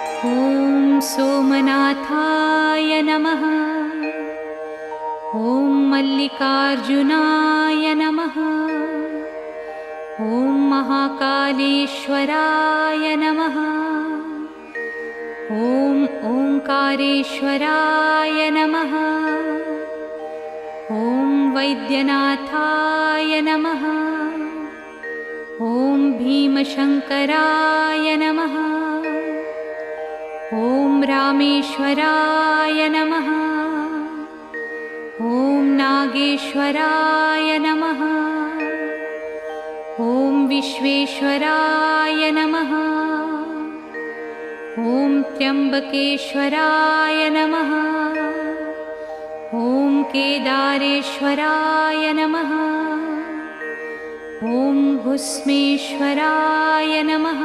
ॐ सोमनाथाय नमः। ॐ मल्लिकार्जुनाय नमः। ॐ महाकालेश्वराय नमः। ॐ ओंकारेश्वराय नमः। ॐ वैद्यनाथाय नमः। ॐ भीमशङ्कराय नमः। ॐ रामेश्वराय नमः। ॐ नागेश्वराय नमः। ॐ विश्वेश्वराय नमः। ॐ त्र्यम्बकेश्वराय नमः। ॐ केदारेश्वराय नमः। ॐ भुस्मेश्वराय नमः।